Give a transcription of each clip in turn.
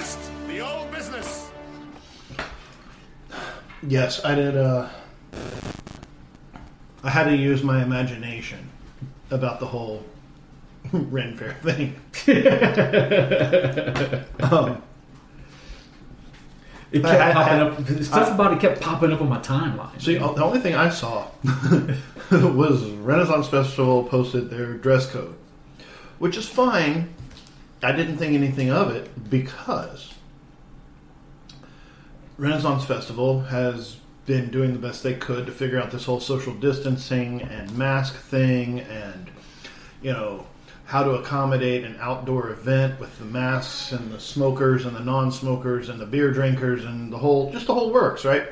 First, the old business. Yes, I did. I had to use my imagination about the whole Ren Fair thing. It kept popping up. Stuff about it kept popping up on my timeline. See, the only thing I saw was Renaissance Festival posted their dress code, which is fine. I didn't think anything of it because Renaissance Festival has been doing the best they could to figure out this whole social distancing and mask thing and, you know, how to accommodate an outdoor event with the masks and the smokers and the non-smokers and the beer drinkers and the whole works, right?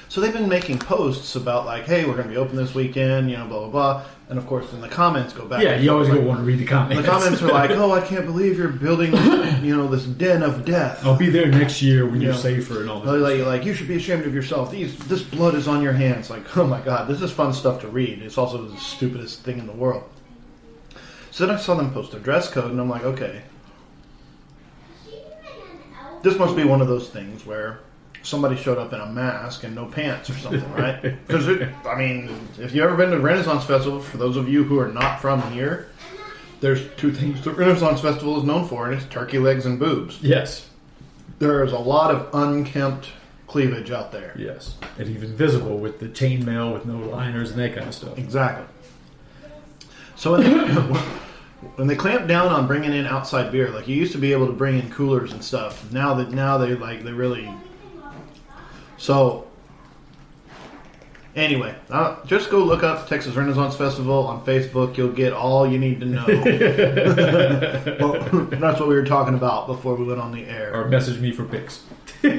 So they've been making posts about like, hey, we're going to be open this weekend, you know, blah, blah, blah. And of course, then the comments go back. Yeah, you always want to read the comments. The comments are like, oh, I can't believe you're building, you know, this den of death. I'll be there next year when you're safer and all this. Like, you should be ashamed of yourself. This blood is on your hands. Like, oh my God, this is fun stuff to read. It's also the stupidest thing in the world. So then I saw them post their dress code, and I'm like, okay. This must be one of those things where somebody showed up in a mask and no pants or something, right? Because, I mean, if you've ever been to Renaissance Festival, for those of you who are not from here, there's two things the Renaissance Festival is known for, and it's turkey legs and boobs. Yes. There is a lot of unkempt cleavage out there. Yes. And even visible with the chainmail with no liners and that kind of stuff. Exactly. So when they clamp down on bringing in outside beer, like you used to be able to bring in coolers and stuff. Now they really. So anyway, just go look up Texas Renaissance Festival on Facebook. You'll get all you need to know. Well, that's what we were talking about before we went on the air. Or message me for pics. So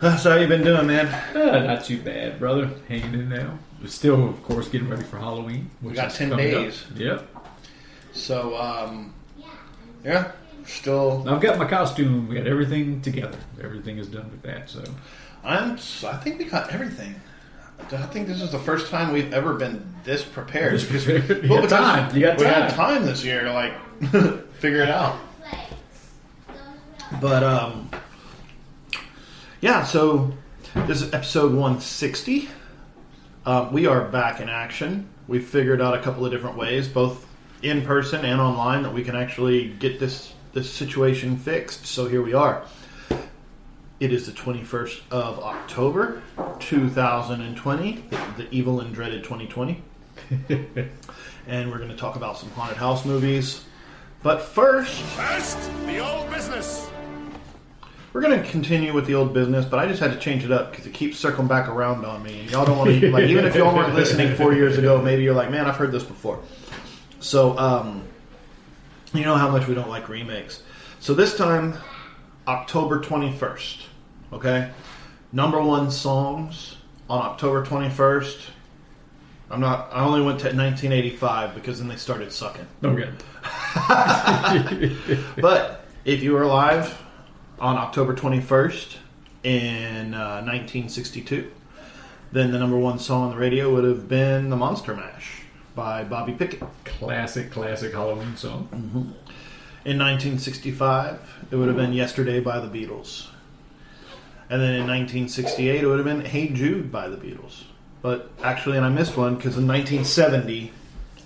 how you been doing, man? Not too bad, brother. Hanging in now. We're still, of course, getting ready for Halloween. We got 10 days. Up. Yep. So, yeah, still. I've got my costume. We got everything together. Everything is done with that. So, I think we got everything. I think this is the first time we've ever been this prepared. You got time. We had time this year to like figure it out. But yeah. So this is episode 160. We are back in action. We've figured out a couple of different ways, both in person and online, that we can actually get this situation fixed. So here we are. It is the 21st of October, 2020, the evil and dreaded 2020. And we're going to talk about some haunted house movies. But first, the old business. We're going to continue with the old business, but I just had to change it up because it keeps circling back around on me. And y'all don't want to, like, even if y'all weren't listening 4 years ago, maybe you're like, man, I've heard this before. So, you know how much we don't like remakes. So this time, October 21st, okay? Number one songs on October 21st. I only went to 1985 because then they started sucking. Okay. But if you were alive on October 21st in 1962, then the number one song on the radio would have been The Monster Mash by Bobby Pickett. Classic Halloween song. Mm-hmm. In 1965, it would have been Yesterday by the Beatles. And then in 1968, it would have been Hey Jude by the Beatles. But actually, and I missed one, because in 1970,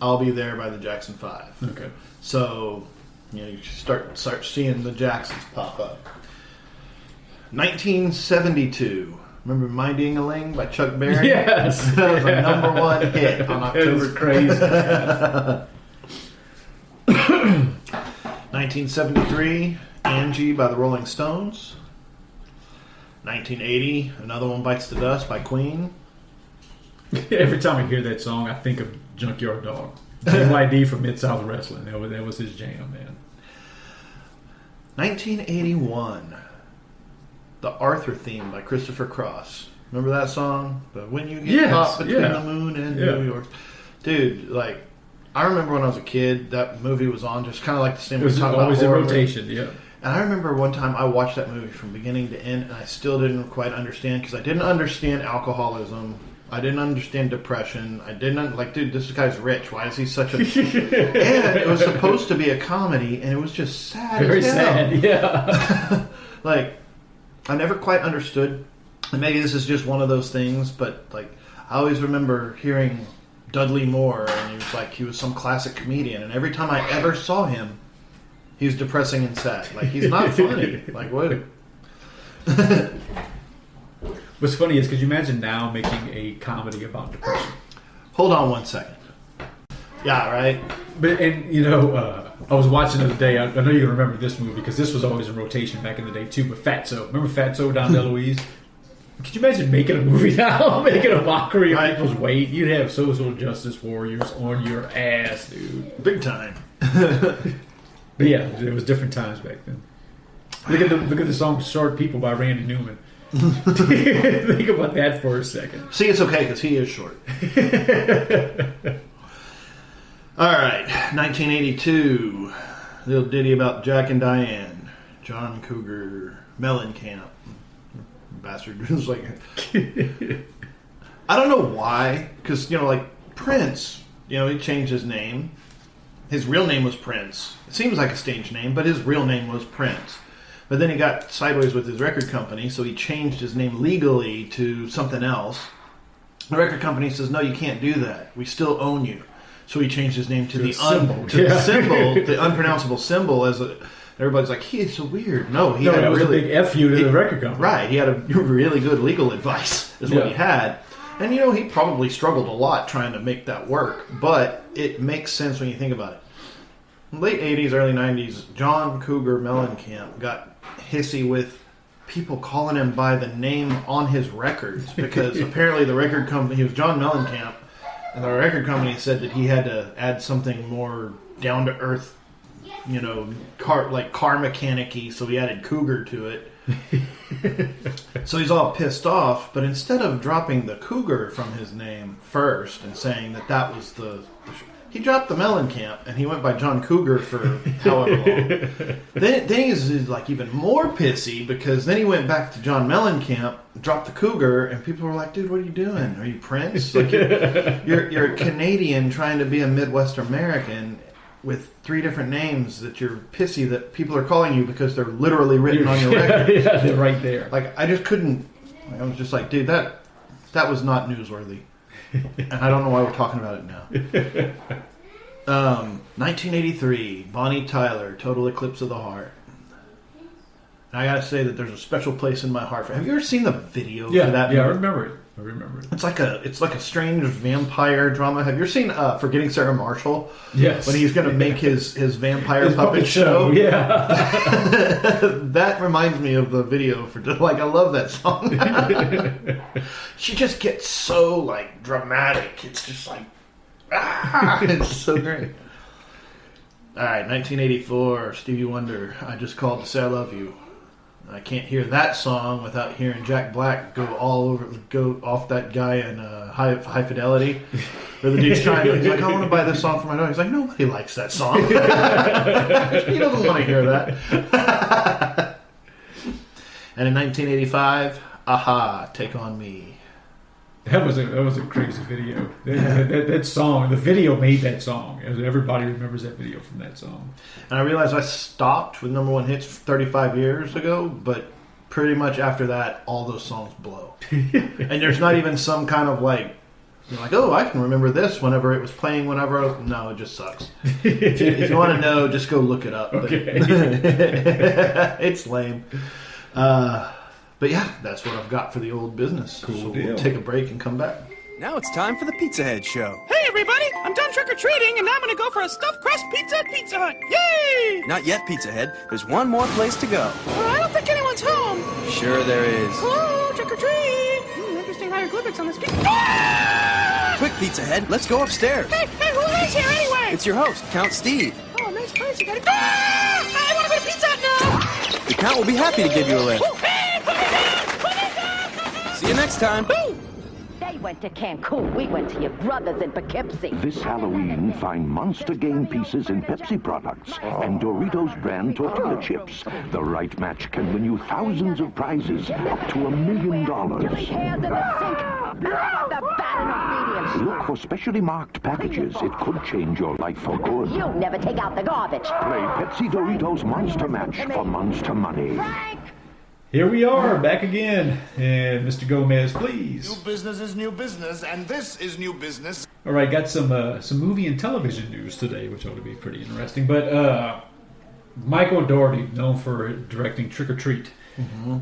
I'll Be There by the Jackson 5. Okay. So, you know, you start seeing the Jacksons pop up. 1972. Remember My Ding-a-Ling by Chuck Berry? Yes. That was a number one hit on October. It was crazy. 1973, Angie by the Rolling Stones. 1980, Another One Bites the Dust by Queen. Every time I hear that song, I think of Junkyard Dog. JYD from Mid-South Wrestling. That was his jam, man. 1981, The Arthur Theme by Christopher Cross. Remember that song? But when you get caught between the moon and New York. Dude, like, I remember when I was a kid, that movie was on, just kind of like the same. It was always in rotation, yeah. And I remember one time I watched that movie from beginning to end, and I still didn't quite understand, because I didn't understand alcoholism. I didn't understand depression. I didn't like, dude, this guy's rich. Why is he such a... And it was supposed to be a comedy, and it was just sad Very as hell. sad, yeah. Like, I never quite understood, and maybe this is just one of those things, but like, I always remember hearing Dudley Moore, and he was some classic comedian, and every time I ever saw him, he was depressing and sad. Like, he's not funny. Like, what? What's funny is, could you imagine now making a comedy about depression? Hold on one second. Yeah, right? But, and, you know, I was watching the other day, I know you're going to remember this movie, because this was always in rotation back in the day, too, but Fatso. Remember Fatso, Don DeLuise? Could you imagine making a movie now, making a mockery of people's weight? You'd have social justice warriors on your ass, dude. Big time. But yeah, it was different times back then. Look at the song "Short People" by Randy Newman. Think about that for a second. See, it's okay because he is short. All right, 1982. Little ditty about Jack and Diane. John Cougar Mellencamp. Bastard was like... I don't know why, because, you know, like Prince, you know, he changed his name. His real name was Prince. It seems like a stage name, but his real name was Prince. But then he got sideways with his record company, so he changed his name legally to something else. The record company says, no, you can't do that. We still own you. So he changed his name to the symbol, the unpronounceable symbol. Everybody's like, he's so weird. No, he had was a big F you to the record company. Right, he had a really good legal advice, is what he had. And, you know, he probably struggled a lot trying to make that work, but it makes sense when you think about it. Late 80s, early 90s, John Cougar Mellencamp got hissy with people calling him by the name on his records because apparently the record company, he was John Mellencamp, and the record company said that he had to add something more down-to-earth, you know, car mechanic-y, so he added Cougar to it. So he's all pissed off, but instead of dropping the Cougar from his name first and saying that was he dropped the Mellencamp and he went by John Cougar for however long. Then he's like even more pissy because then he went back to John Mellencamp, dropped the Cougar, and people were like, dude, what are you doing? Are you Prince? Like you're a Canadian trying to be a Midwest American with 3 different names that you're pissy that people are calling you because they're literally written on your record. Yeah, they're right there. Like, I just couldn't... I was just like, dude, that was not newsworthy. And I don't know why we're talking about it now. 1983, Bonnie Tyler, Total Eclipse of the Heart. And I gotta say that there's a special place in my heart for... Have you ever seen the video for that movie? Yeah, I remember it. It's like a strange vampire drama. Have you ever seen Forgetting Sarah Marshall? Yes. When he's going to make his vampire puppet show. Yeah. That reminds me of the video for like I love that song. She just gets so like dramatic. It's just like it's so great. All right, 1984, Stevie Wonder. I Just Called to Say I Love You. I can't hear that song without hearing Jack Black go off that guy in High Fidelity. Where the dude's he's like, I want to buy this song for my dog. He's like, nobody likes that song. He doesn't want to hear that. And in 1985, Aha, Take On Me. That was a crazy video. That song, the video made that song. Everybody remembers that video from that song. And I realized I stopped with number 1 hits 35 years ago, but pretty much after that, all those songs blow. And there's not even some kind of like, you're like, oh, I can remember this whenever it was playing. No, it just sucks. If you want to know, just go look it up. Okay. It's lame. But yeah, that's what I've got for the old business. Cool so deal. We'll take a break and come back. Now it's time for the Pizza Head Show. Hey, everybody! I'm done trick-or-treating, and now I'm gonna go for a stuffed crust pizza at Pizza Hut. Yay! Not yet, Pizza Head. There's one more place to go. I don't think anyone's home. Sure there is. Hello, trick-or-treat! Interesting hieroglyphics on this pizza. Ah! Quick, Pizza Head, let's go upstairs. Hey, who is here anyway? It's your host, Count Steve. Oh, nice place. You got it. Ah! I want to go to Pizza Hut now! The Count will be happy to give you a lift. Oh, hey, put me down! Put me down! See you next time. They went to Cancun. We went to your brothers in Poughkeepsie. This Halloween, find Monster Game pieces in Pepsi products and Doritos brand tortilla chips. The right match can win you thousands of prizes, up to $1 million. Hands in the sink. The Look for specially marked packages. It could change your life for good. You never take out the garbage. Play Pepsi Doritos Monster Match for Monster Money. Here we are, back again. And Mr. Gomez, please. New business is new business, and this is new business. All right, got some movie and television news today, which ought to be pretty interesting. But Michael Dougherty, known for directing Trick or Treat,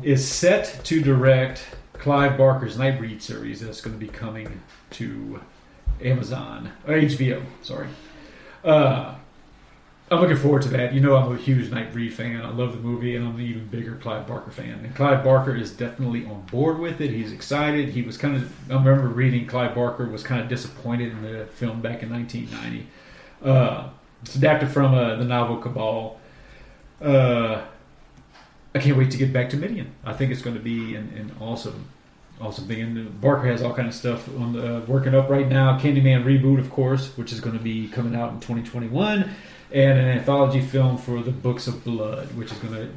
is set to direct Clive Barker's Nightbreed series that's going to be coming to Amazon, or HBO, sorry. I'm looking forward to that. You know I'm a huge Nightbreed fan. I love the movie, and I'm an even bigger Clive Barker fan. And Clive Barker is definitely on board with it. He's excited. He was I remember reading Clive Barker was kind of disappointed in the film back in 1990. It's adapted from the novel Cabal. I can't wait to get back to Midian. I think it's going to be an awesome thing. And Barker has all kind of stuff on working up right now. Candyman reboot, of course, which is going to be coming out in 2021, and an anthology film for the Books of Blood, which is going to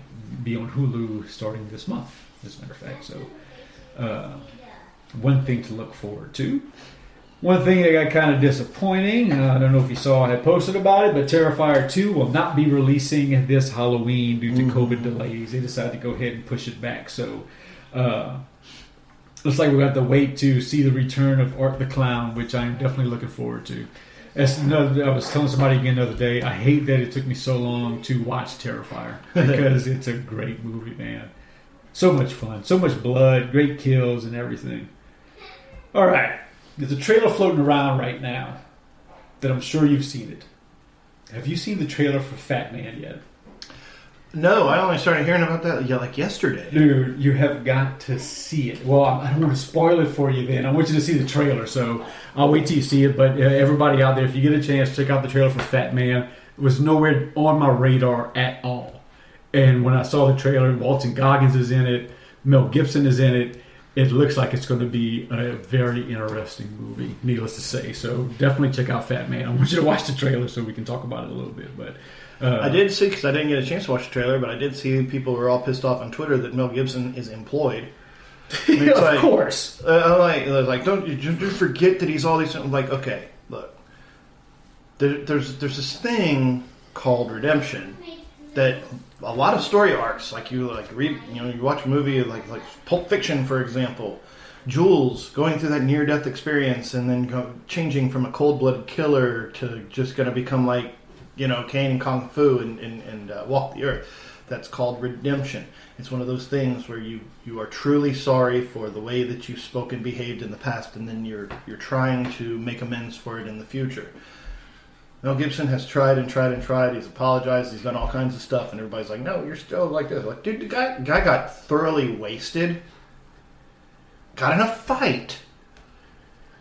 be on Hulu starting this month, as a matter of fact. So, one thing to look forward to. One thing that got kind of disappointing, I don't know if you saw I had posted about it, but Terrifier 2 will not be releasing this Halloween due to COVID delays. They decided to go ahead and push it back. So, looks like we got to wait to see the return of Art the Clown, which I'm definitely looking forward to. I was telling somebody again the other day, I hate that it took me so long to watch Terrifier, because it's a great movie, man. So much fun, so much blood, great kills and everything. All right. There's a trailer floating around right now that I'm sure you've seen it. Have you seen the trailer for Fat Man yet? No, I only started hearing about that like yesterday. Dude, you have got to see it. Well, I don't want to spoil it for you then. I want you to see the trailer, so I'll wait till you see it. But everybody out there, if you get a chance, check out the trailer for Fat Man. It was nowhere on my radar at all. And when I saw the trailer, Walton Goggins is in it, Mel Gibson is in it. It looks like it's going to be a very interesting movie, needless to say. So definitely check out Fat Man. I want you to watch the trailer so we can talk about it a little bit. But I did see, because I didn't get a chance to watch the trailer, but I did see people were all pissed off on Twitter that Mel Gibson is employed. I mean, of course. I'm like, don't you forget that he's all these. I'm like, okay, look, there's this thing called redemption that a lot of story arcs, like you read, you watch a movie like Pulp Fiction, for example, Jules going through that near-death experience and then changing from a cold-blooded killer to just going to become like, Kane and Kung Fu and walk the earth. That's called redemption. It's one of those things where you are truly sorry for the way that you spoke and behaved in the past, and then you're trying to make amends for it in the future. Mel Gibson has tried and tried and tried. He's apologized. He's done all kinds of stuff, and everybody's like, "No, you're still like this." Like, dude, the guy got thoroughly wasted, got in a fight,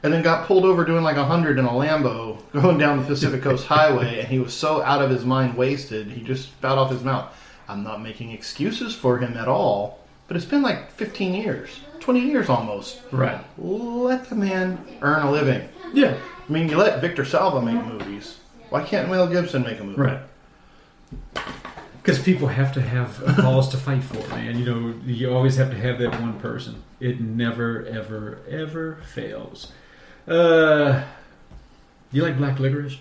and then got pulled over doing like 100 in a Lambo going down the Pacific Coast Highway, and he was so out of his mind wasted, he just spat off his mouth. I'm not making excuses for him at all, but it's been like 15 years, 20 years almost. Right. Let the man earn a living. Yeah. I mean, you let Victor Salva make movies. Why can't Mel Gibson make a movie? Right. Because people have to have a cause to fight for, man. You always have to have that one person. It never, ever, ever fails. You like black licorice?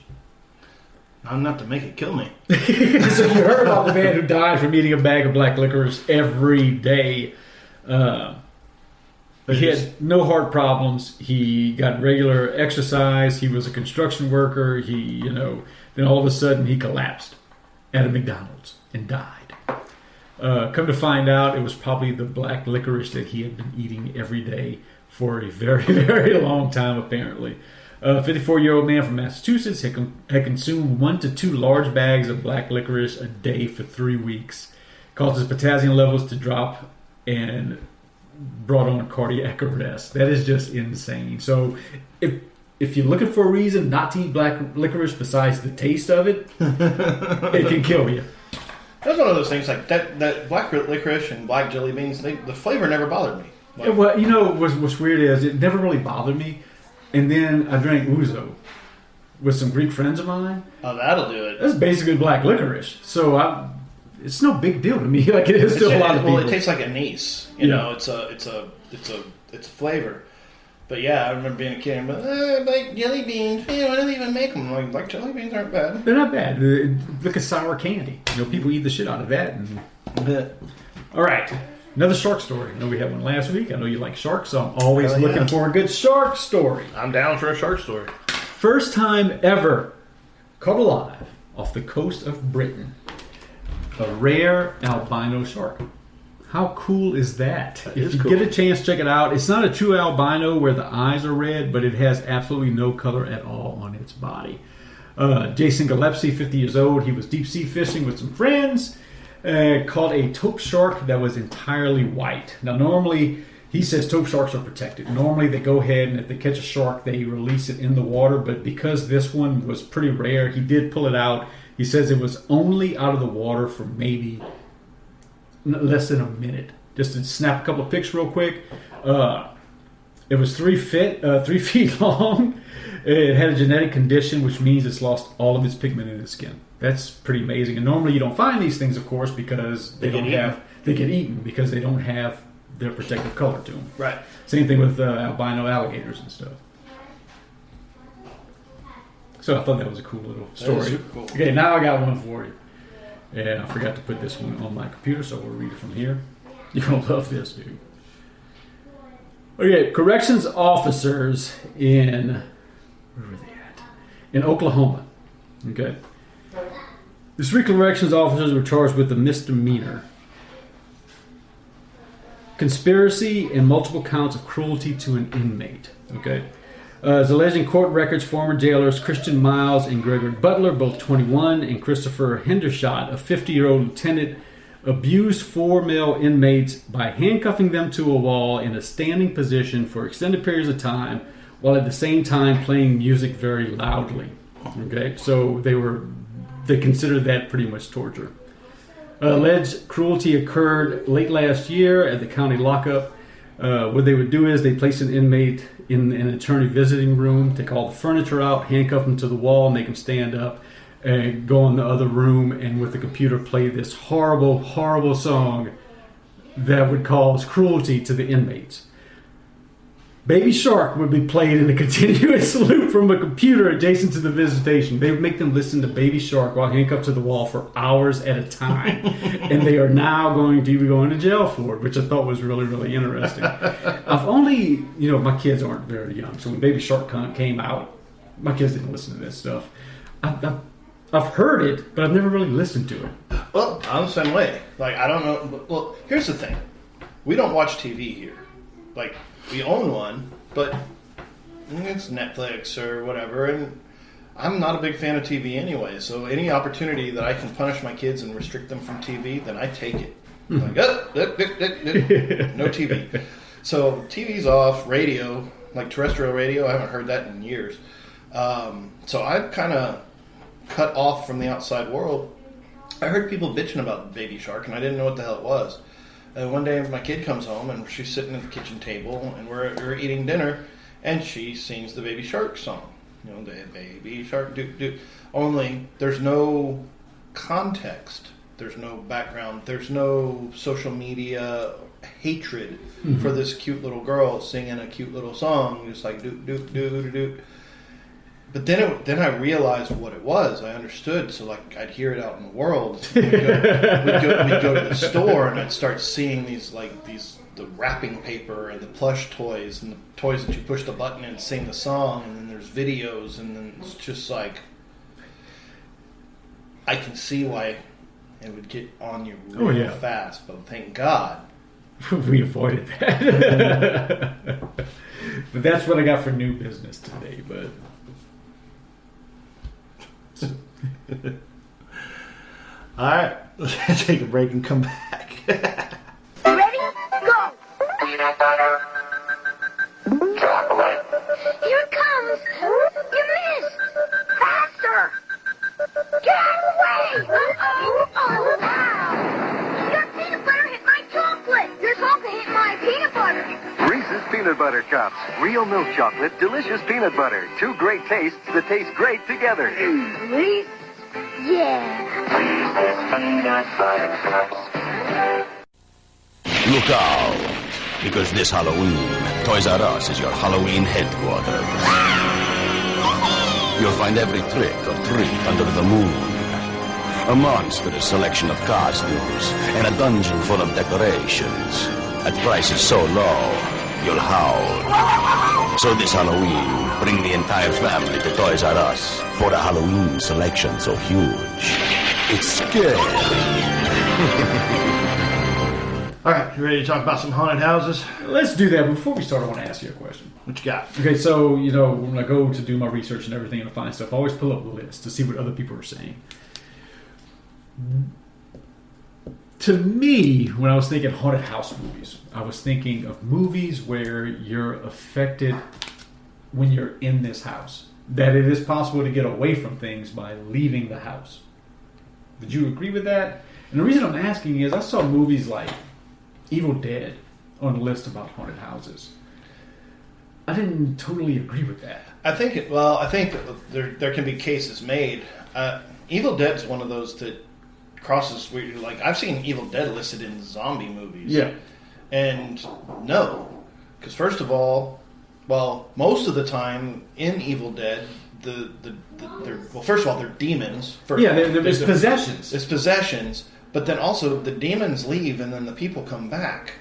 Not enough to make it kill me. So you heard about the man who died from eating a bag of black licorice every day. He had no heart problems. He got regular exercise. He was a construction worker. Then all of a sudden he collapsed at a McDonald's and died. Come to find out, it was probably the black licorice that he had been eating every day for a very, very long time, apparently. A 54-year-old man from Massachusetts had consumed 1 to 2 large bags of black licorice a day for 3 weeks. Caused his potassium levels to drop and brought on cardiac arrest. That is just insane. So if you're looking for a reason not to eat black licorice besides the taste of it, it can kill you. That's one of those things, like that black licorice and black jelly beans, the flavor never bothered me. Like, well, what's weird is it never really bothered me. And then I drank ouzo with some Greek friends of mine. Oh, that'll do it. That's basically black licorice. So it's no big deal to me. Like it is to a lot of people. Well, it tastes like anise. You know, it's a flavor. But yeah, I remember being a kid and like jelly beans. Man, why do they even make them? Like jelly beans aren't bad. They're not bad. Look at sour candy. People eat the shit out of that. All right. Another shark story. I know we had one last week. I know you like sharks, so I'm always looking for a good shark story. I'm down for a shark story. First time ever caught alive off the coast of Britain. A rare albino shark. How cool is that? If you get a chance, check it out. It's not a true albino where the eyes are red, but it has absolutely no color at all on its body. Jason Gillespie, 50 years old, he was deep sea fishing with some friends, caught a taupe shark that was entirely white. Now, normally, he says taupe sharks are protected. Normally, they go ahead and if they catch a shark, they release it in the water. But because this one was pretty rare, he did pull it out. He says it was only out of the water for maybe less than a minute. Just to snap a couple of pics real quick. It was 3 feet long. It had a genetic condition, which means it's lost all of its pigment in its skin. That's pretty amazing. And normally you don't find these things, of course, because they get eaten because they don't have their protective color to them. Right. Same thing with albino alligators and stuff. So I thought that was a cool little story. Cool. Okay, now I got one for you. And I forgot to put this one on my computer, so we'll read it from here. You're going to love this, dude. Okay, corrections officers in... Where were they at? In Oklahoma. Okay. The 3 corrections officers were charged with a misdemeanor. Conspiracy and multiple counts of cruelty to an inmate. Okay. As alleged in court records, former jailers Christian Miles and Gregory Butler, both 21, and Christopher Hendershot, a 50-year-old lieutenant, abused 4 male inmates by handcuffing them to a wall in a standing position for extended periods of time, while at the same time playing music very loudly. Okay, so they considered that pretty much torture. Alleged cruelty occurred late last year at the county lockup. What they would do is they place an inmate in an attorney visiting room, take all the furniture out, handcuff them to the wall, make them stand up, and go in the other room and with the computer play this horrible, horrible song that would cause cruelty to the inmates. Baby Shark would be played in a continuous loop from a computer adjacent to the visitation. They would make them listen to Baby Shark while handcuffed to the wall for hours at a time. And they are now going to be going to jail for it, which I thought was really, really interesting. I've only, my kids aren't very young, so when Baby Shark came out, my kids didn't listen to this stuff. I've heard it, but I've never really listened to it. Well, I'm the same way. I don't know. Well, here's the thing. We don't watch TV here. We own one, but it's Netflix or whatever, and I'm not a big fan of TV anyway, so any opportunity that I can punish my kids and restrict them from TV, then I take it. No TV. So TV's off, radio, terrestrial radio, I haven't heard that in years. So I've kind of cut off from the outside world. I heard people bitching about Baby Shark, and I didn't know what the hell it was. And one day my kid comes home and she's sitting at the kitchen table and we're eating dinner and she sings the Baby Shark song. The Baby Shark do. Only there's no context. There's no background. There's no social media hatred for this cute little girl singing a cute little song, just like do do do do. But then I realized what it was. I understood. So I'd hear it out in the world. We'd go to the store and I'd start seeing the wrapping paper and the plush toys and the toys that you push the button and sing the song. And then there's videos and then it's just I can see why it would get on you real fast. But thank God we avoided that. But that's what I got for new business today. But. Alright, let's take a break and come back. Ready? Go! Peanut butter. Chocolate. Here it comes! You missed! Faster! Get out of the way! Oh, ow! Your peanut butter hit my chocolate! Your chocolate hit my peanut butter! Reese's Peanut Butter Cups. Real milk chocolate, delicious peanut butter. 2 great tastes that taste great together. Reese? Yeah. Reese's Peanut Butter Cups. Look out! Because this Halloween, Toys R Us is your Halloween headquarters. You'll find every trick or treat under the moon. A monstrous selection of costumes and a dungeon full of decorations. At prices so low, you'll howl. So this Halloween, bring the entire family to Toys R Us for a Halloween selection so huge. It's scary. All right, you ready to talk about some haunted houses? Let's do that. Before we start, I want to ask you a question. What you got? Okay, so, when I go to do my research and everything and I find stuff, I always pull up a list to see what other people are saying. To me, when I was thinking haunted house movies, I was thinking of movies where you're affected when you're in this house. That it is possible to get away from things by leaving the house. Would you agree with that? And the reason I'm asking is I saw movies like Evil Dead on the list about haunted houses. I didn't totally agree with that. I think that there can be cases made. Evil Dead's one of those that crosses where you're like, I've seen Evil Dead listed in zombie movies. Yeah. And no. Because first of all, most of the time in Evil Dead, first of all, they're demons. It's possessions. It's possessions. But then also the demons leave and then the people come back.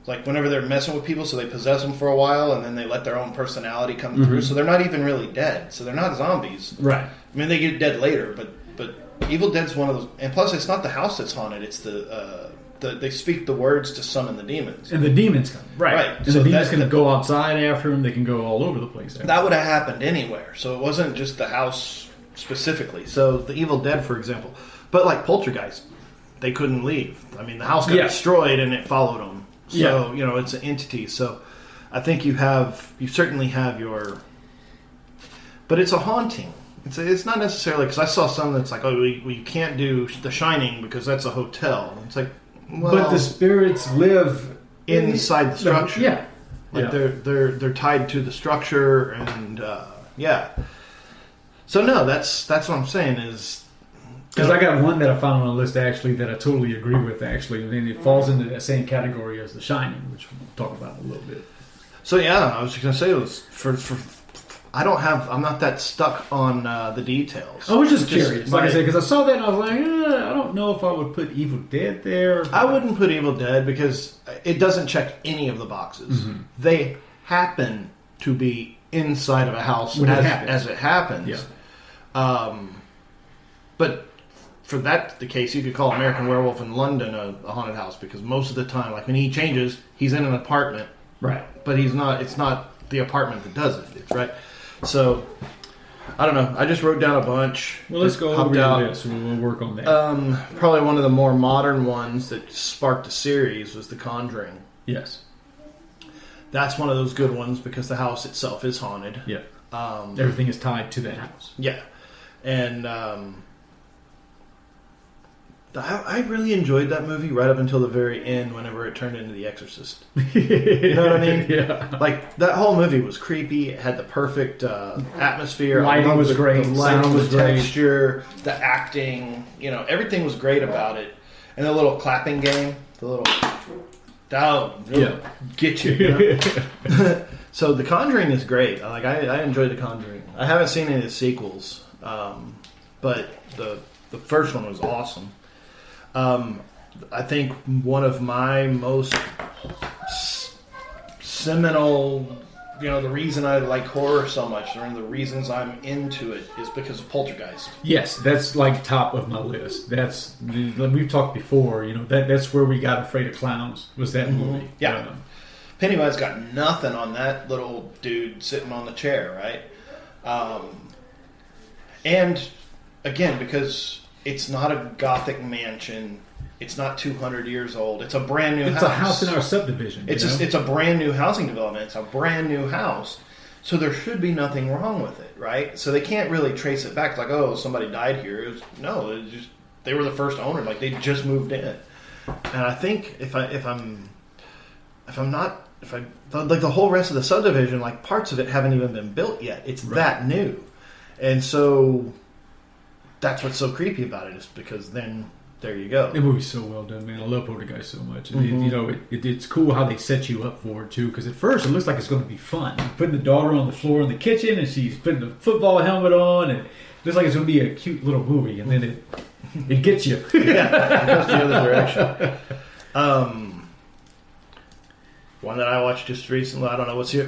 Like whenever they're messing with people, so they possess them for a while and then they let their own personality come through. So they're not even really dead. So they're not zombies. Right. I mean, they get dead later, but Evil Dead's one of those. And plus, it's not the house that's haunted. It's they speak the words to summon the demons. And the demons come. Right. And so the demons can go outside after them. They can go all over the place. That would have happened anywhere. So it wasn't just the house specifically. So the Evil Dead, for example. But like Poltergeist, they couldn't leave. I mean, the house got destroyed and it followed them. So, it's an entity. So I think you certainly have your... But it's a haunting. It's not necessarily... Because I saw some that's like, we can't do The Shining because that's a hotel. It's like, well... But the spirits live... inside the structure. Yeah. Like they're tied to the structure and, So no, that's what I'm saying is... Because I got one that I found on the list, actually, that I totally agree with, actually. And it falls into that same category as The Shining, which we'll talk about in a little bit. So, I was just going to say, it was I'm not that stuck on the details. I was just curious, like I said, because I saw that and I was like, I don't know if I would put Evil Dead there. I wouldn't put Evil Dead because it doesn't check any of the boxes. Mm-hmm. They happen to be inside of a house as it happens. Yeah. But for that the case, you could call American Werewolf in London a haunted house because most of the time, like when he changes, he's in an apartment. Right. But he's not. It's not the apartment that does it. It's right. So I don't know. I just wrote down a bunch. Well, let's go over your list. We'll work on that. Probably one of the more modern ones that sparked a series was The Conjuring. Yes. That's one of those good ones because the house itself is haunted. Yeah. Everything is tied to that house. Yeah. And I really enjoyed that movie right up until the very end whenever it turned into The Exorcist. You know what I mean? Yeah. Like, that whole movie was creepy. It had the perfect atmosphere. Lighting was great. The lighting, was the great. texture, the acting. Everything was great about it. And the little clapping game. The little... Get you. So The Conjuring is great. I enjoyed The Conjuring. I haven't seen any of the sequels. But the first one was awesome. I think one of my most seminal, the reason I like horror so much, or the reasons I'm into it, is because of Poltergeist. Yes, that's like top of my list. We've talked before, that's where we got afraid of clowns, was that movie. Yeah. Pennywise got nothing on that little dude sitting on the chair, right? And again, because it's not a Gothic mansion. It's not 200 years old. It's a brand new house. It's a house in our subdivision. It's a brand new housing development. It's a brand new house. So there should be nothing wrong with it, right? So they can't really trace it back. It's like, somebody died here. They were the first owner. Like, they just moved in. And I think like the whole rest of the subdivision, like parts of it haven't even been built yet. It's that new. And so... that's what's so creepy about it, is because then there you go. The movie's so well done, man. I love Poltergeist so much. And it's cool how they set you up for it too. Because at first it looks like it's going to be fun. Putting the daughter on the floor in the kitchen, and she's putting the football helmet on, and it looks like it's going to be a cute little movie. And then it gets you. Yeah, it goes the other direction. One that I watched just recently. I don't know what you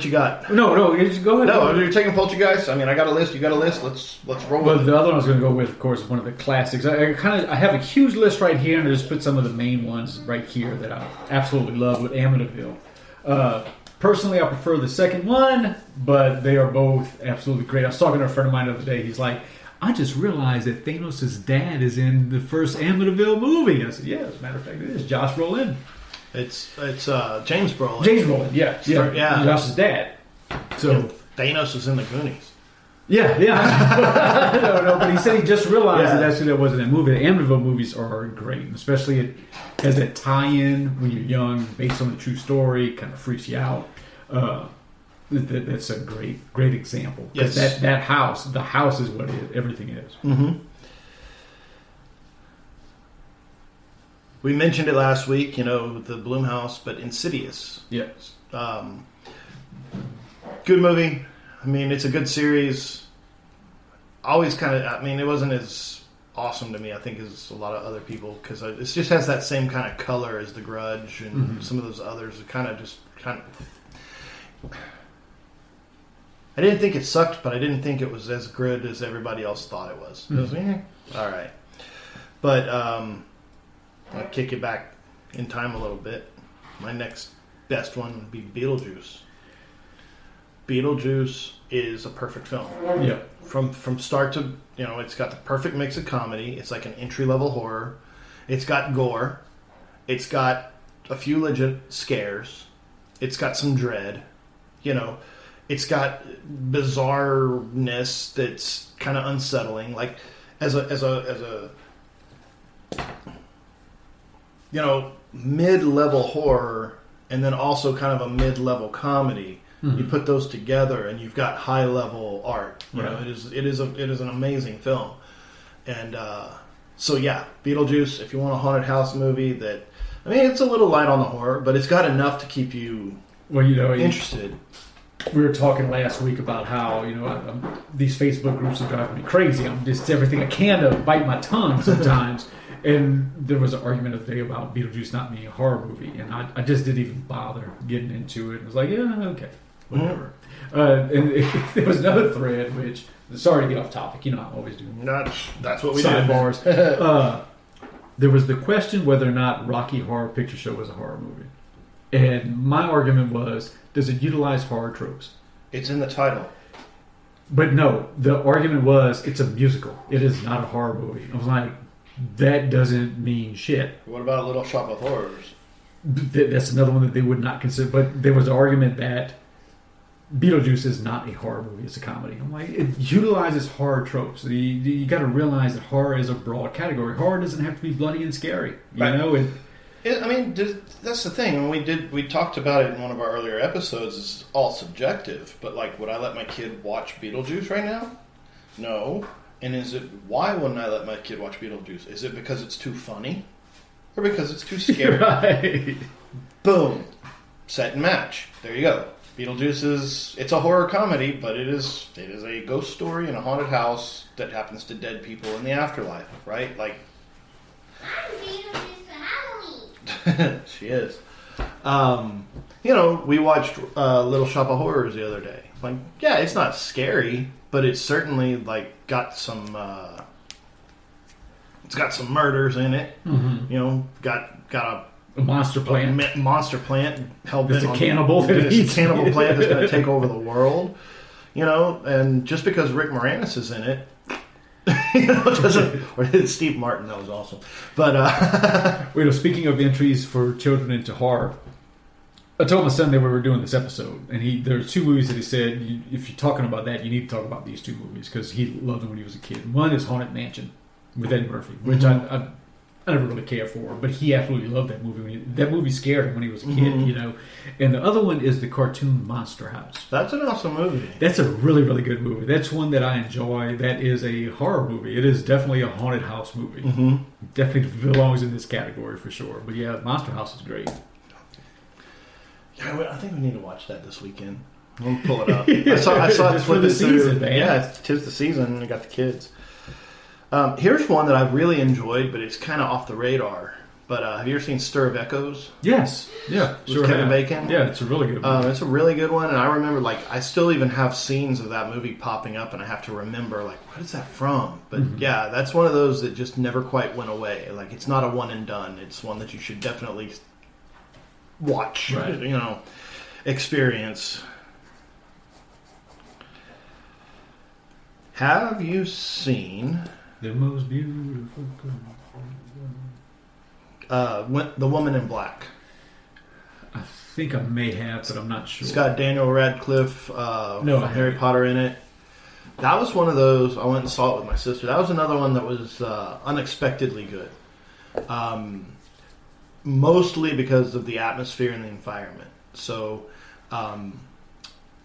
got. No, just go ahead. No, you're taking Poltergeist. I mean, I got a list. You got a list. Let's roll. Well, with the it. other one I was going to go with, of course, is one of the classics. I have a huge list right here, and I just put some of the main ones right here that I absolutely love with Amityville. Personally, I prefer the second one, but they are both absolutely great. I was talking to a friend of mine the other day. He's like, I just realized that Thanos' dad is in the first Amityville movie. I said, yeah, as a matter of fact, it is. Josh Brolin. It's James Brolin. James Brolin, yeah. Josh's dad. So Thanos was in the Goonies. Yeah. no, but he said he just realized that that's who that was in that movie. The Amityville movies are great, especially it has that tie-in when you're young, based on the true story, kind of freaks you out. That's a great example. Yes, that house, the house is what everything is. Mm-hmm. We mentioned it last week, the Blumhouse, but Insidious. Yes. Good movie. I mean, it's a good series. Always it wasn't as awesome to me, I think, as a lot of other people, because it just has that same kind of color as The Grudge and some of those others. I didn't think it sucked, but I didn't think it was as good as everybody else thought it was. It was, all right. But, I'll kick it back in time a little bit. My next best one would be Beetlejuice. Beetlejuice is a perfect film. Yeah. From start to, it's got the perfect mix of comedy. It's like an entry-level horror. It's got gore. It's got a few legit scares. It's got some dread. It's got bizarreness that's kind of unsettling. Like, as a mid-level horror and then also kind of a mid-level comedy. You put those together and you've got high-level art. It is an amazing film. And Beetlejuice, if you want a haunted house movie it's a little light on the horror, but it's got enough to keep you interested. We were talking last week about how, these Facebook groups are driving me crazy. I'm just everything I can to bite my tongue sometimes. And there was an argument of the day about Beetlejuice not being a horror movie, and I just didn't even bother getting into it. I was like, yeah, okay, whatever. And there was another thread, which, sorry to get off topic, I always do. That's what we sidebars. There was the question whether or not Rocky Horror Picture Show was a horror movie. And my argument was, does it utilize horror tropes? It's in the title. But no, the argument was, it's a musical. It is not a horror movie. I was like, that doesn't mean shit. What about Little Shop of Horrors? That's another one that they would not consider. But there was an argument that Beetlejuice is not a horror movie; it's a comedy. I'm like, it utilizes horror tropes. You got to realize that horror is a broad category. Horror doesn't have to be bloody and scary. That's the thing. We talked about it in one of our earlier episodes. It's all subjective. But would I let my kid watch Beetlejuice right now? No. And why wouldn't I let my kid watch Beetlejuice? Is it because it's too funny? Or because it's too scary? Right. Boom. Set and match. There you go. Beetlejuice it's a horror comedy, but it is a ghost story in a haunted house that happens to dead people in the afterlife, right? Like, I'm Beetlejuice for Halloween. She is. We watched Little Shop of Horrors the other day. Like, yeah, it's not scary, but it's certainly got some. It's got some murders in it. Mm-hmm. Got a monster plant. Monster plant. It's a cannibal. It's a cannibal plant that's going to take over the world. And just because Rick Moranis is in it. Or Steve Martin, that was awesome. But speaking of entries for children into horror, I told my son that we were doing this episode, and there's two movies that he said, if you're talking about that, you need to talk about these two movies because he loved them when he was a kid. One is Haunted Mansion with Eddie Murphy, which I I never really cared for, but he absolutely loved that movie. That movie scared him when he was a kid, you know. And the other one is the cartoon Monster House. That's an awesome movie. That's a really, really good movie. That's one that I enjoy. That is a horror movie. It is definitely a haunted house movie. Definitely belongs in this category for sure. But yeah, Monster House is great. Yeah, I think we need to watch that this weekend. I'm gonna pull it up. I saw it for the season, man. Yeah, tis the season. I got the kids. Here's one that I've really enjoyed, but it's kind of off the radar. But have you ever seen Stir of Echoes? Yes. Yeah. With Kevin Bacon? Yeah, it's a really good one. It's a really good one, and I remember, I still even have scenes of that movie popping up, and I have to remember, what is that from? But yeah, that's one of those that just never quite went away. It's not a one and done. It's one that you should definitely watch, experience. Have you seen The Most Beautiful The Woman in Black? I think I may have, but I'm not sure. It's got Daniel Radcliffe from Harry Potter in it. That was one of those, I went and saw it with my sister. That was another one that was unexpectedly good. Mostly because of the atmosphere and the environment. So,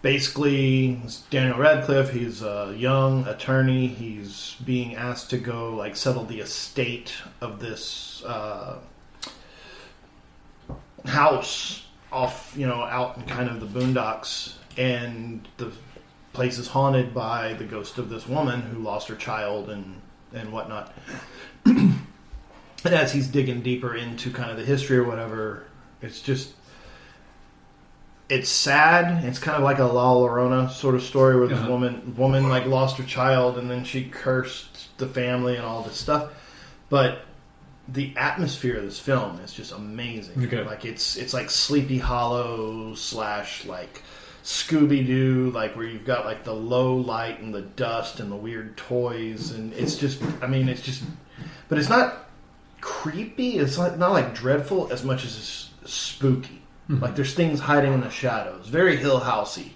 basically, it's Daniel Radcliffe. He's a young attorney. He's being asked to go settle the estate of this house off, out in kind of the boondocks, and the place is haunted by the ghost of this woman who lost her child and whatnot. And as he's digging deeper into kind of the history or whatever, it's sad. It's kind of like a La Llorona sort of story where this woman lost her child and then she cursed the family and all this stuff. But the atmosphere of this film is just amazing. Okay. It's like Sleepy Hollow / Scooby Doo, where you've got the low light and the dust and the weird toys, and it's just, but it's not creepy. It's not dreadful as much as it's spooky. There's things hiding in the shadows. Very Hill Housey.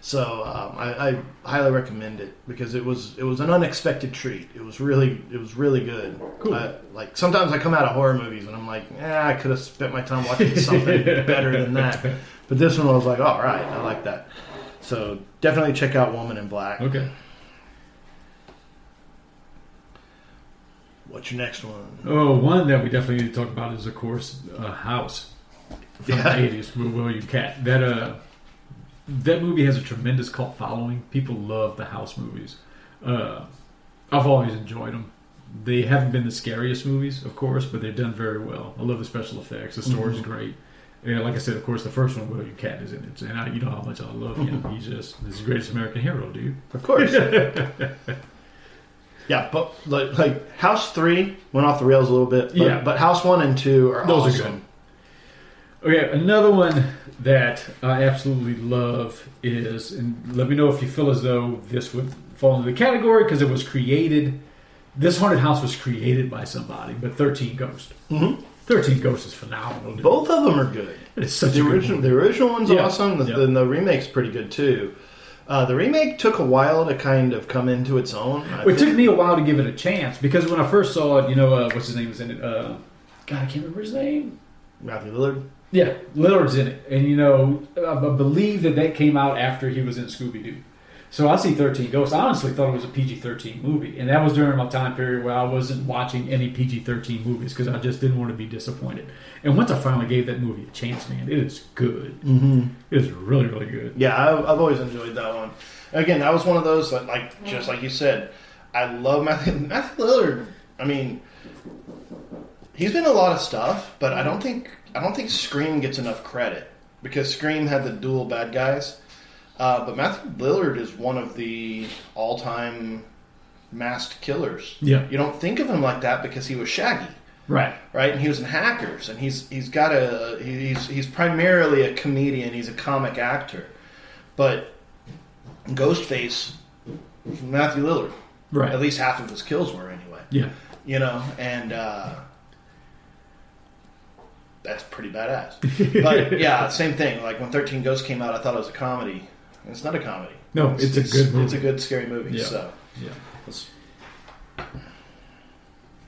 So I highly recommend it because it was an unexpected treat. It was really good. Cool. Sometimes I come out of horror movies and I'm like, I could have spent my time watching something better than that. But this one I was like, all right, I like that. So definitely check out Woman in Black. Okay. What's your next one? Oh, one that we definitely need to talk about is, of course, House from the 80s with William Katt. That movie has a tremendous cult following. People love the House movies. I've always enjoyed them. They haven't been the scariest movies, of course, but they've done very well. I love the special effects. The story's great. And like I said, of course, the first one, William Katt is in it. And you know how much I love him. He's the greatest American hero, dude. Of course. Yeah, but House 3 went off the rails a little bit. But House 1 and 2 are those awesome. Are good. Okay, another one that I absolutely love is, and let me know if you feel as though this would fall into the category, because it was created. This haunted house was created by somebody, but 13 Ghosts. 13 Ghosts is phenomenal. Dude. Both of them are good. It's such the a original. good The original one's awesome. The remake's pretty good too. The remake took a while to kind of come into its own. It took me a while to give it a chance because when I first saw it, what's his name was in it? God, I can't remember his name. Matthew Lillard. Yeah, Lillard's in it, and I believe that came out after he was in Scooby Doo. So I see 13 Ghosts. I honestly thought it was a PG-13 movie, and that was during my time period where I wasn't watching any PG-13 movies because I just didn't want to be disappointed. And once I finally gave that movie a chance, man, it is good. It is really, really good. Yeah, I've always enjoyed that one. Again, that was one of those that, just like you said, I love Matthew Lillard. I mean, he's been in a lot of stuff, but I don't think Scream gets enough credit because Scream had the dual bad guys. But Matthew Lillard is one of the all-time masked killers. Yeah. You don't think of him like that because he was Shaggy. Right. And he was in Hackers, and he's primarily a comedian. He's a comic actor, but Ghostface was Matthew Lillard. Right. At least half of his kills were anyway. Yeah. And that's pretty badass. But yeah, same thing. Like when 13 Ghosts came out, I thought it was a comedy. It's not a comedy. No, it's a good movie. It's a good scary movie. Yeah. So yeah.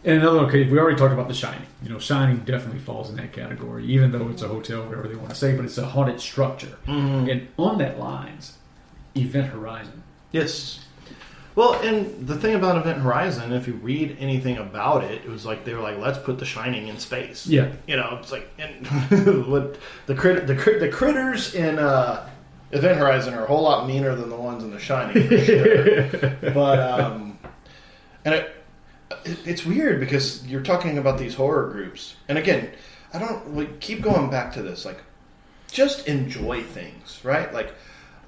And another, okay, we already talked about The Shining. You know, Shining definitely falls in that category, even though it's a hotel, whatever they want to say, but it's a haunted structure. Mm-hmm. And on that lines, Event Horizon. Yes. Well, and the thing about Event Horizon, if you read anything about it, it was like they were like, let's put The Shining in space. Yeah. You know, it's like, and what the critters in Event Horizon are a whole lot meaner than the ones in The Shining, for sure. But and it's weird because you're talking about these horror groups, and again, I don't like, keep going back to this. Like, just enjoy things, right? Like,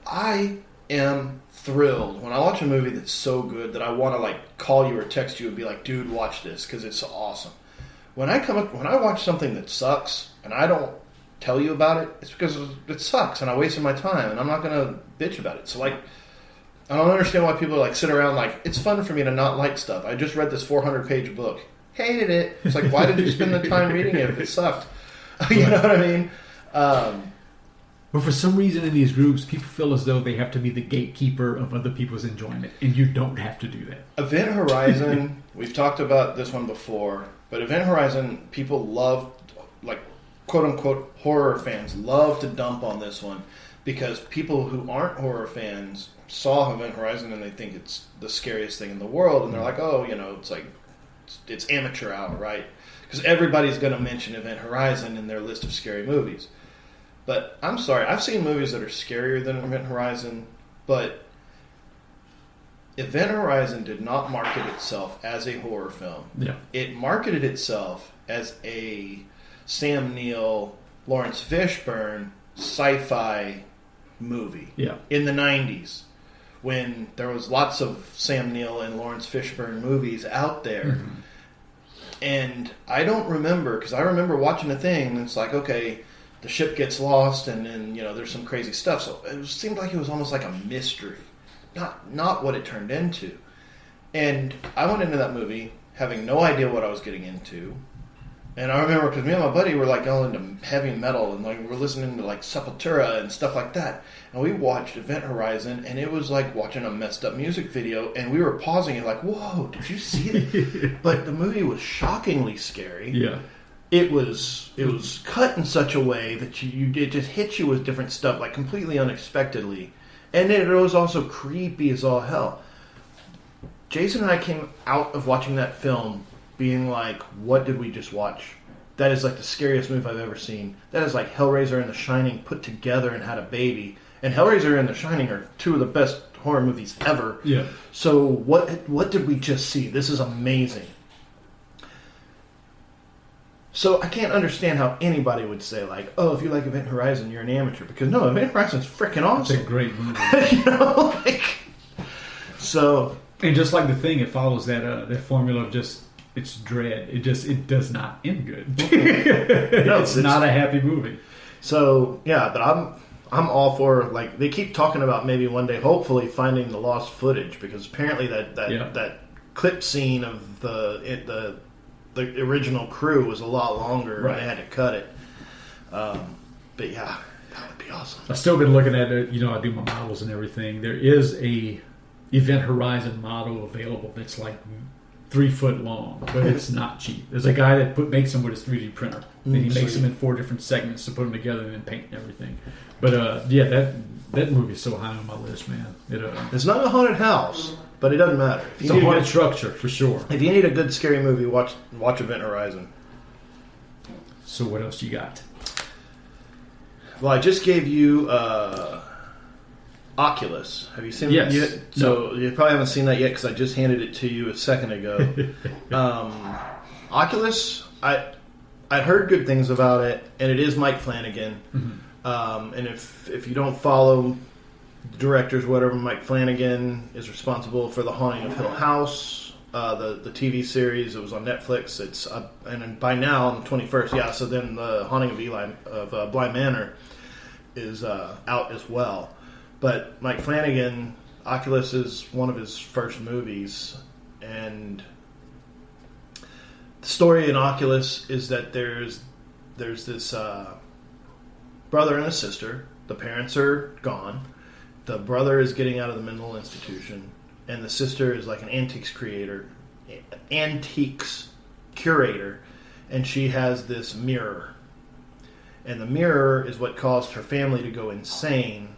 I am thrilled when I watch a movie that's so good that I want to like call you or text you and be like, dude, watch this because it's so awesome. When I watch something that sucks and I don't tell you about it, it's because it sucks and I wasted my time and I'm not gonna bitch about it. So like, I don't understand why people like sit around like, it's fun for me to not like stuff. I just read this 400-page book, hated it. It's like, why did you spend the time reading it if it sucked? You know what I mean? But for some reason in these groups, people feel as though they have to be the gatekeeper of other people's enjoyment, and you don't have to do that. Event Horizon, we've talked about this one before, but Event Horizon, people love, like, quote-unquote horror fans love to dump on this one because people who aren't horror fans saw Event Horizon and they think it's the scariest thing in the world, and they're like, oh, you know, it's like, it's amateur hour, right? Because everybody's going to mention Event Horizon in their list of scary movies. But I'm sorry, I've seen movies that are scarier than Event Horizon, but Event Horizon did not market itself as a horror film. Yeah. It marketed itself as a Sam Neill, Lawrence Fishburne sci-fi movie. Yeah. In the 90s, when there was lots of Sam Neill and Lawrence Fishburne movies out there. Mm-hmm. And I don't remember, because I remember watching the thing, and it's like, okay, the ship gets lost, and then, you know, there's some crazy stuff. So it seemed like it was almost like a mystery, not what it turned into. And I went into that movie having no idea what I was getting into. And I remember, because me and my buddy were like all into heavy metal, and like we're listening to like Sepultura and stuff like that. And we watched Event Horizon, and it was like watching a messed up music video. And we were pausing it like, "Whoa, did you see it?" But the movie was shockingly scary. Yeah, it was cut in such a way that it just hit you with different stuff, like completely unexpectedly, and it was also creepy as all hell. Jason and I came out of watching that film being like, what did we just watch? That is like the scariest movie I've ever seen. That is like Hellraiser and The Shining put together and had a baby. And Hellraiser and The Shining are two of the best horror movies ever. Yeah. So what did we just see? This is amazing. So I can't understand how anybody would say like, oh, if you like Event Horizon, you're an amateur. Because no, Event Horizon's freaking awesome. It's a great movie. You know, like, so. And just like The Thing, it follows that formula of just, it's dread. It does not end good. No, it's not a happy movie. So yeah, but I'm all for, like, they keep talking about maybe one day, hopefully, finding the lost footage, because apparently that clip scene of the original crew was a lot longer. Right. They had to cut it. But yeah, that would be awesome. I've still been looking at it. You know, I do my models and everything. There is a Event Horizon model available that's like 3 foot long, but it's not cheap. There's a guy that makes them with his 3D printer, and he makes them in 4 different segments to put them together and then paint and everything. But yeah, that movie is so high on my list, man. It's not a haunted house, but it doesn't matter. It's a haunted structure for sure. If you need a good scary movie, watch Event Horizon. So what else you got? Well, I just gave you Oculus. Have you seen that yet? So you probably haven't seen that yet because I just handed it to you a second ago. Oculus, I'd heard good things about it, and it is Mike Flanagan. Mm-hmm. And if you don't follow the directors, whatever, Mike Flanagan is responsible for The Haunting of Hill House, the TV series. It was on Netflix. It's and by now on the 21st. Yeah, so then The Haunting of Bly Manor is out as well. But Mike Flanagan, Oculus is one of his first movies, and the story in Oculus is that there's this brother and a sister. The parents are gone. The brother is getting out of the mental institution, and the sister is like an antiques curator, and she has this mirror. And the mirror is what caused her family to go insane,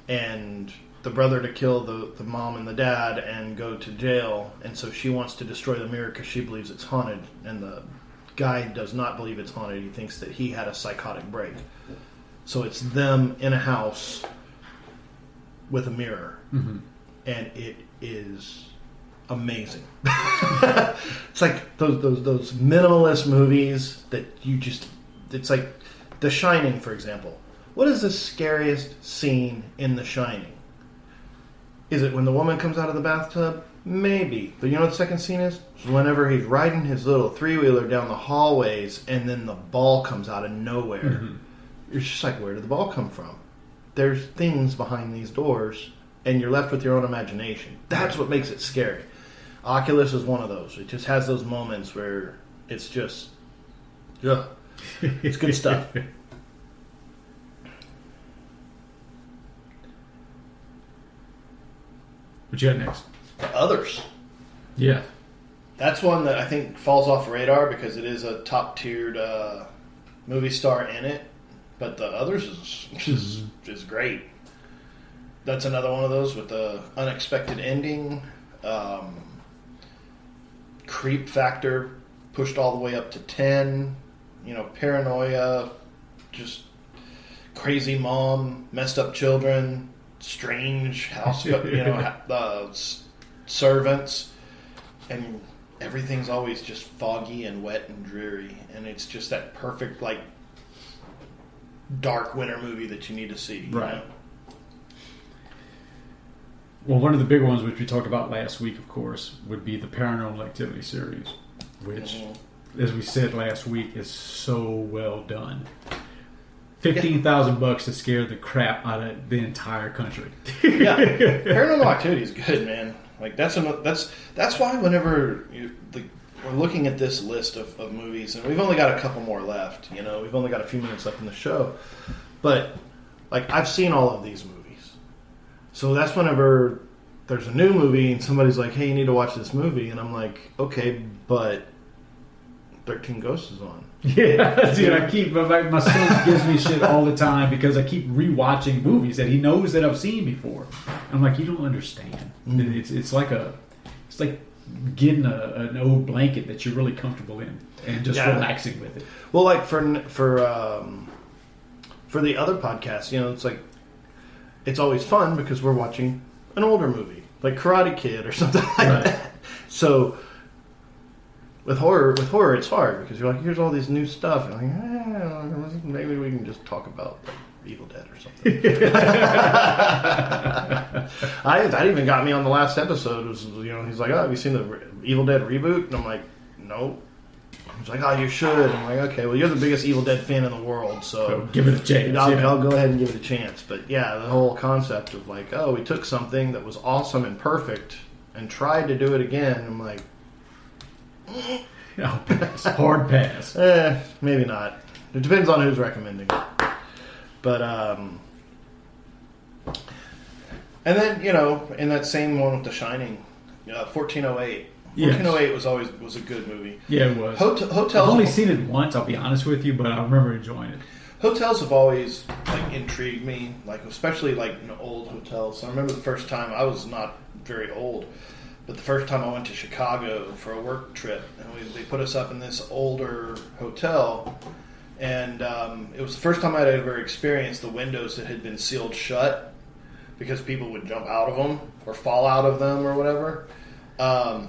and the brother to kill the mom and the dad and go to jail. And so she wants to destroy the mirror because she believes it's haunted, and the guy does not believe it's haunted. He thinks that he had a psychotic break. So it's them in a house with a mirror, and it is amazing. It's like those minimalist movies that you just, it's like The Shining, for example. What is the scariest scene in The Shining? Is it when the woman comes out of the bathtub? Maybe. But you know what the second scene is? It's whenever he's riding his little three-wheeler down the hallways and then the ball comes out of nowhere. You're just like, where did the ball come from? There's things behind these doors, and you're left with your own imagination. That's what makes it scary. Oculus is one of those. It just has those moments where it's just, ugh. It's good stuff. What you got next? Others. Yeah. That's one that I think falls off the radar because it is a top-tiered movie star in it. But the Others is great. That's another one of those with the unexpected ending. Creep factor pushed all the way up to 10. You know, paranoia, just crazy mom, messed up children, strange house, servants, and everything's always just foggy and wet and dreary, and it's just that perfect, like, dark winter movie that you need to see. Right. You know? Well, one of the big ones, which we talked about last week, of course, would be the Paranormal Activity series, which, as we said last week, is so well done. $15,000 to scare the crap out of the entire country. Yeah, Paranormal Activity is good, man. Like that's why whenever we're looking at this list of movies, and we've only got a couple more left. You know, we've only got a few minutes left in the show, but like I've seen all of these movies, so that's whenever there's a new movie and somebody's like, "Hey, you need to watch this movie," and I'm like, "Okay, but 13 Ghosts is on." Yeah, dude, my son gives me shit all the time because I keep rewatching movies that he knows that I've seen before. I'm like, you don't understand. It's like getting an old blanket that you're really comfortable in and just relaxing with it. Well, like for the other podcasts, you know, it's like it's always fun because we're watching an older movie like Karate Kid or something like that. So. With horror, it's hard because you're like, here's all these new stuff. And I'm like, maybe we can just talk about Evil Dead or something. That even got me on the last episode. Was, you know, he's like, "Oh, have you seen the Evil Dead reboot?" And I'm like, "No." He's like, "Oh, you should." I'm like, "Okay, well, you're the biggest Evil Dead fan in the world, so give it a chance." I'll go ahead and give it a chance. But yeah, the whole concept of like, oh, we took something that was awesome and perfect and tried to do it again. I'm like. I'll pass. Hard pass. Maybe not. It depends on who's recommending it. But and then you know, in that same one with The Shining, 1408. 1408 was a good movie. Yeah, it was. Hotels. I've only seen it once. I'll be honest with you, but I remember enjoying it. Hotels have always like intrigued me, like especially like old hotels. So I remember the first time I was not very old. But the first time I went to Chicago for a work trip, and they put us up in this older hotel, and it was the first time I'd ever experienced the windows that had been sealed shut because people would jump out of them or fall out of them or whatever.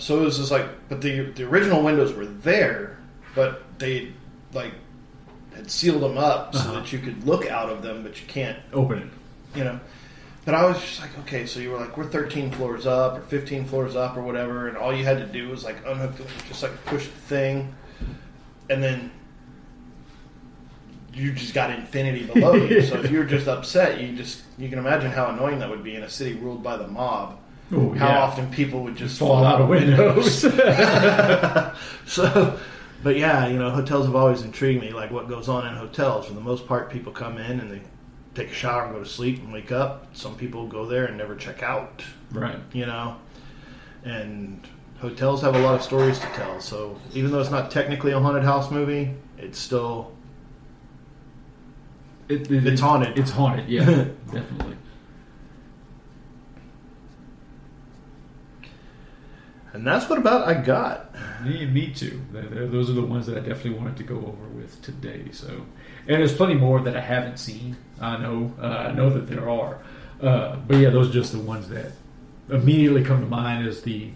So it was just like, but the original windows were there, but they like had sealed them up so that you could look out of them, but you can't open it. You know. But I was just like, okay, so you were like, we're 13 floors up or 15 floors up or whatever, and all you had to do was like unhook, just like push the thing, and then you just got infinity below you. So if you were just upset, you can imagine how annoying that would be in a city ruled by the mob. Ooh, how often people would just fall out of windows. So, but yeah, you know, hotels have always intrigued me. Like what goes on in hotels. For the most part, people come in and they take a shower and go to sleep and wake up. Some people go there and never check out. Right. You know? And hotels have a lot of stories to tell. So even though it's not technically a haunted house movie, it's still it's haunted. It's haunted, yeah, definitely. And that's what about I got. Me too. Those are the ones that I definitely wanted to go over with today. So, and there's plenty more that I haven't seen. I know that there are, but yeah, those are just the ones that immediately come to mind as the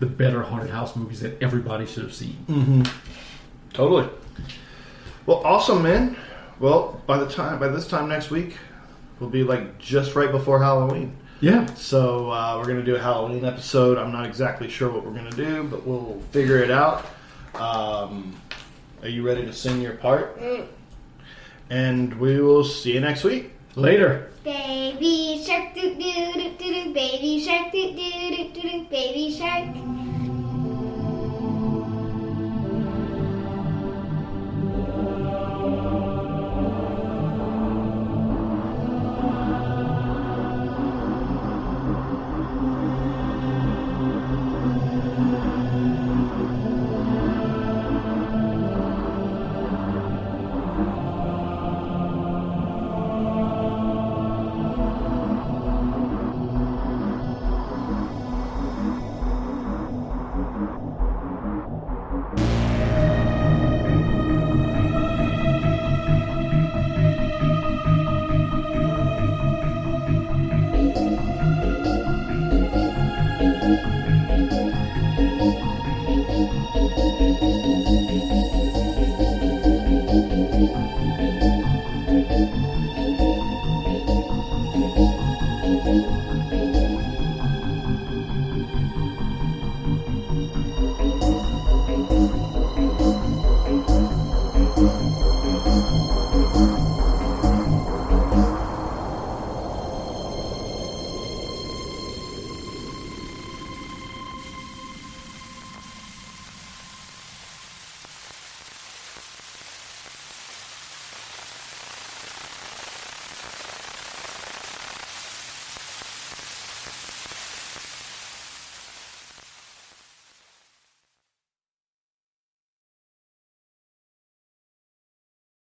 better haunted house movies that everybody should have seen. Mm-hmm. Totally. Well, awesome, man. Well, by this time next week, we'll be like just right before Halloween. Yeah. So we're going to do a Halloween episode. I'm not exactly sure what we're going to do, but we'll figure it out. Are you ready to sing your part? And we will see you next week. Later. Baby shark doo doo doo doo doo, baby shark doo doo doo doo doo, baby shark.